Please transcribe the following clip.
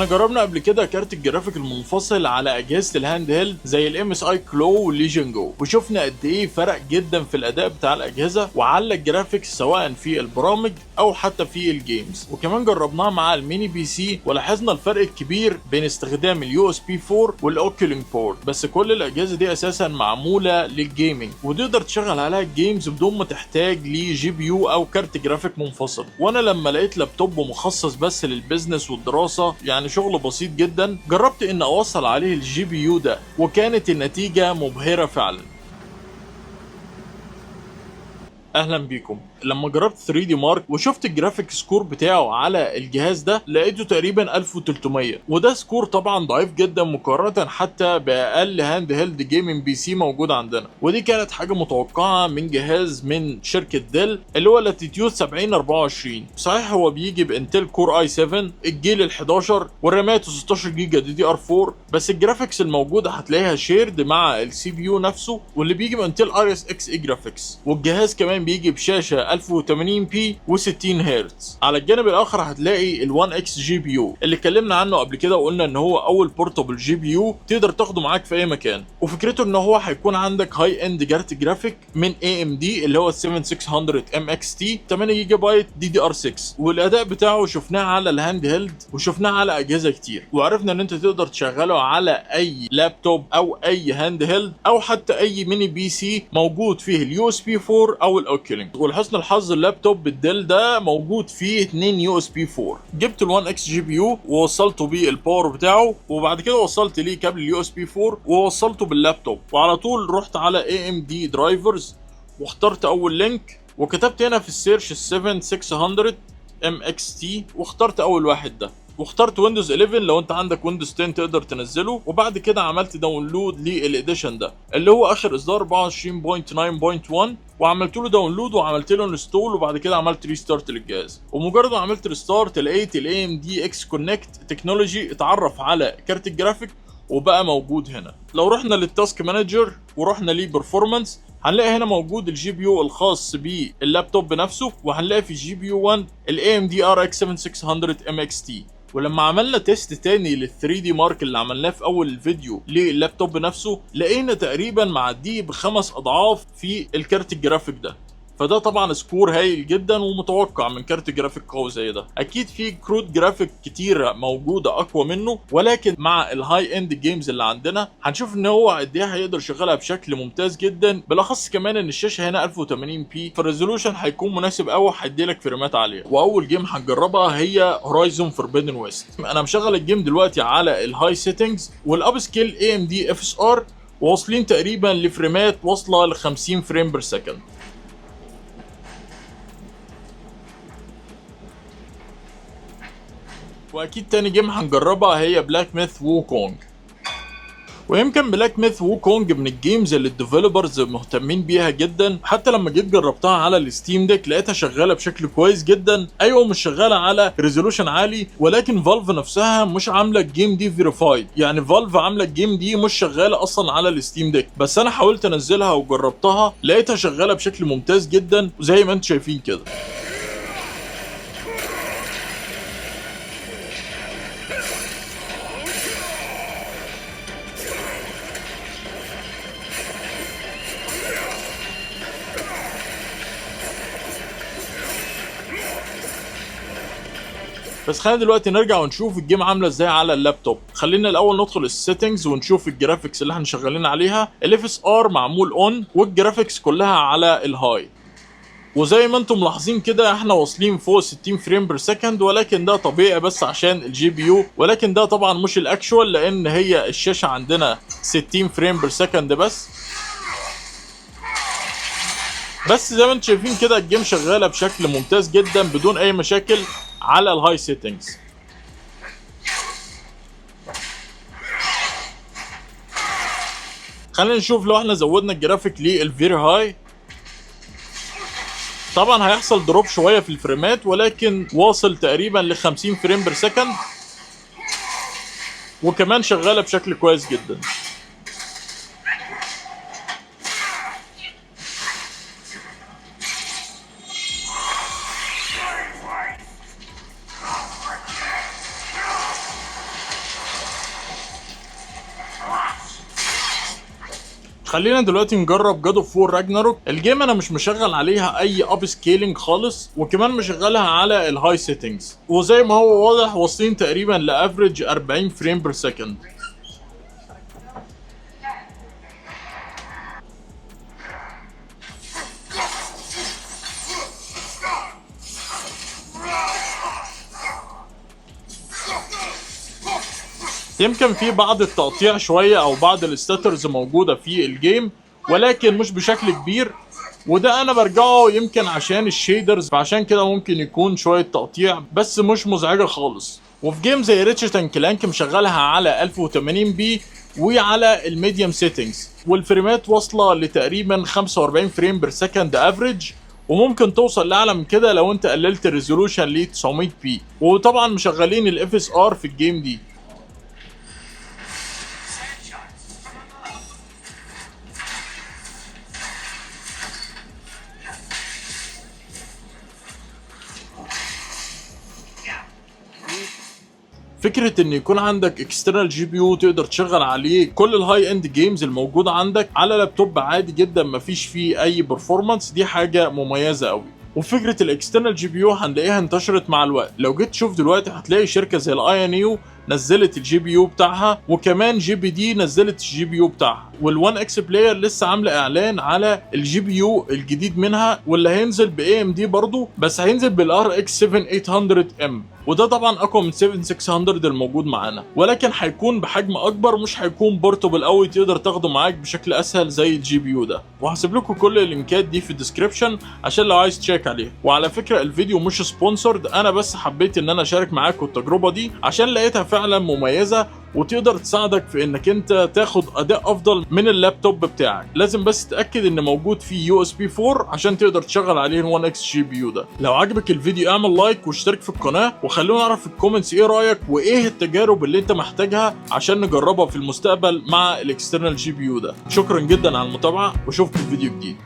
احنا جربنا قبل كده كارت الجرافيك المنفصل على اجهزه الهاند هيلد زي الام اس اي كلو والليجن جو، وشفنا قد ايه فرق جدا في الاداء بتاع الاجهزه وعلى الجرافيكس سواء في البرامج او حتى في الجيمز. وكمان جربناها مع الميني بي سي ولاحظنا الفرق الكبير بين استخدام اليو اس بي 4 والاوكيولينج بورت. بس كل الاجهزه دي اساسا معموله للجيمنج وتقدر تشغل عليها الجيمز بدون ما تحتاج لجي بي يو او كارت جرافيك منفصل. وانا لما لقيت لابتوب مخصص بس للبيزنس والدراسه، يعني شغل بسيط جدا، جربت ان اوصل عليه الجي بي يو ده وكانت النتيجه مبهره فعلا. اهلا بيكم. لما جربت 3 دي مارك وشفت الجرافيك سكور بتاعه على الجهاز ده لقيته تقريبا 1300، وده سكور طبعا ضعيف جدا مقارنه حتى باقل هاند هيلد جيمنج بي سي موجود عندنا. ودي كانت حاجه متوقعه من جهاز من شركه ديل اللي هو لاتيتيود 7024. صحيح هو بيجي بانتل كور اي 7 الجيل ال11 والرامات 16 جيجا دي دي ار 4، بس الجرافيكس الموجوده هتلاقيها شيرد مع السي بي يو نفسه واللي بيجي بانتل ار اس اكس اي جرافيكس. والجهاز كمان بيجي بشاشه 1080p و60 هرتز. على الجانب الاخر هتلاقي ال1 اكس جي بي يو اللي اتكلمنا عنه قبل كده وقلنا ان هو اول بورتابل جي بي يو تقدر تاخده معاك في اي مكان. وفكرته ان هو هيكون عندك هاي اند كارت جرافيك من اي ام دي اللي هو 7600 ام اكس تي 8 جيجا بايت دي دي ار 6. والاداء بتاعه شفناه على الهاند هيلد وشفناه على اجهزه كتير، وعرفنا ان انت تقدر تشغله على اي لابتوب او اي هاند هيلد او حتى اي ميني بي سي موجود فيه اليو اس بي 4 او الاوكيولينج. ولحسن الحظ اللابتوب بالديل ده موجود فيه 2 يو اس بي 4. جبت ال1 اكس جي بي يو ووصلته بيه الباور بتاعه، وبعد كده وصلت ليه كابل اليو اس بي 4 ووصلته باللابتوب، وعلى طول رحت على اي ام دي درايفرز واخترت اول لينك وكتبت هنا في السيرش 7600 ام اكس تي واخترت اول واحد ده، واخترت ويندوز 11 لو انت عندك ويندوز 10 تقدر تنزله. وبعد كده عملت داونلود للاديشن ده اللي هو اخر اصدار 24.9.1 وعملت له داونلود وعملت له انستول، وبعد كده عملت ريستارت للجهاز. ومجرد ما عملت ريستارت لقيت الاي ام دي اكس كونكت تكنولوجي اتعرف على كارت الجرافيك وبقى موجود هنا. لو رحنا للتاسك مانجر ورحنا ليه برفورمانس هنلاقي هنا موجود الجي بي يو الخاص باللابتوب نفسه، وهنلاقي في الجي بي يو 1 الاي ام دي ار اكس 7600 ام اكس تي. ولما عملنا تيست تاني لل 3 دي مارك اللي عملناه في اول الفيديو لللابتوب نفسه لقينا تقريبا معديه ب5 اضعاف في الكارت الجرافيك ده. فده طبعا سكور هايل جدا ومتوقع من كارت جرافيك قوي زي ده. اكيد في كروت جرافيك كتيره موجوده اقوى منه، ولكن مع الهاي اند جيمز اللي عندنا هنشوف ان هو قد ايه هيقدر يشغلها بشكل ممتاز جدا. بالاخص كمان ان الشاشه هنا 1080p فالريزولوشن هيكون مناسب قوي، هيديلك فريمات عاليه. واول جيم هنجربها هي هورايزون فوربيدن ويست. انا مشغل الجيم دلوقتي على الهاي سيتنجز والاب سكيل اي ام دي اف اس ار، واصلين تقريبا لفريمات واصله ل 50 فريم بير سكند. واكيد تاني جيم هنجربها هي بلاك ميث ووكونج. ويمكن بلاك ميث ووكونج من الجيمز اللي الديفلوبرز مهتمين بيها جدا. حتى لما جيت جربتها على الستيم ديك لقيتها شغاله بشكل كويس جدا. ايوه مش شغاله على ريزولوشن عالي، ولكن فالف نفسها مش عامله الجيم دي فيريفايد. يعني فالف عامله الجيم دي مش شغاله اصلا على الستيم ديك، بس انا حاولت انزلها وجربتها لقيتها شغاله بشكل ممتاز جدا زي ما انتم شايفين كده. بس خلينا دلوقتي نرجع ونشوف الجيم عامله ازاي على اللابتوب. خلينا الاول ندخل السيتنجز ونشوف الجرافيكس اللي احنا شغالين عليها. الاف اس ار معمول اون والجرافيكس كلها على الهاي، وزي ما انتم ملاحظين كده احنا واصلين فوق 60 فريم بير سكند، ولكن ده طبيعي بس عشان الجي بي يو، ولكن ده طبعا مش الاكشوال لان هي الشاشه عندنا 60 فريم بير سكند بس. زي ما انتم شايفين كده الجيم شغاله بشكل ممتاز جدا بدون اي مشاكل على الهاي سيتنجز. خلينا نشوف لو احنا زودنا الجرافيك للفيري هاي طبعا هيحصل دروب شويه في الفريمات، ولكن واصل تقريبا ل 50 فريم بير سكند وكمان شغاله بشكل كويس جدا. خلينا دلوقتي نجرب جاد اوف وور راجناروك. الجيم انا مش مشغل عليها اي اب سكيلينج خالص، وكمان مشغلها على الهاي سيتنجز، وزي ما هو واضح واصلين تقريبا لافريج 40 فريم بير سكند. يمكن في بعض التقطيع شويه او بعض الستاترز موجوده في الجيم، ولكن مش بشكل كبير، وده انا برجعه يمكن عشان الشيدرز، فعشان كده ممكن يكون شويه تقطيع بس مش مزعجه خالص. وفي جيم زي ريتشارد اند كلانك مشغلها على 1080 بي وعلى الميديوم سيتنجز، والفريمات واصله لتقريبا 45 فريم بير سكند افريج، وممكن توصل لاعلى من كده لو انت قللت الريزولوشن ل 900 بي. وطبعا مشغلين الاف اس ار في الجيم دي. فكرة ان يكون عندك اكسترنال جي بي يو تقدر تشغل عليه كل الهاي اند جيمز الموجودة عندك على لابتوب عادي جدا مفيش فيه اي برفورمانس، دي حاجة مميزة قوي. وفكرة الاكسترنال جي بي يو هنلاقيها انتشرت مع الوقت. لو جيت تشوف دلوقتي هتلاقي شركة زي الاي ان يو نزلت الجي بي يو بتاعها، وكمان جي بي دي نزلت الجي بي يو بتاعها، والوان اكس بلاير لسه عامله اعلان على الجي بي يو الجديد منها، واللي هينزل باي ام دي برضه، بس هينزل بالار اكس 7800 ام، وده طبعا اقوى من 7600 الموجود معانا، ولكن هيكون بحجم اكبر، مش هيكون بورتبل قوي تقدر تاخده معاك بشكل اسهل زي الجي بي يو ده. وهسيب لكم كل اللينكات دي في الديسكربشن عشان لو عايز تشيك عليها. وعلى فكره الفيديو مش سبونسرد، انا بس حبيت ان انا اشارك معاكم التجربه دي عشان لقيتها فعلا مميزه وتقدر تساعدك في انك انت تاخد اداء افضل من اللابتوب بتاعك. لازم بس تتاكد ان موجود فيه يو اس بي 4 عشان تقدر تشغل عليه ال 1 اكس جي بي يو ده. لو عجبك الفيديو اعمل لايك واشترك في القناه، وخلونا نعرف في الكومنتس ايه رايك وايه التجارب اللي انت محتاجها عشان نجربها في المستقبل مع الاكسترنال جي بي يو ده. شكرا جدا على المتابعه واشوفكم في فيديو جديد.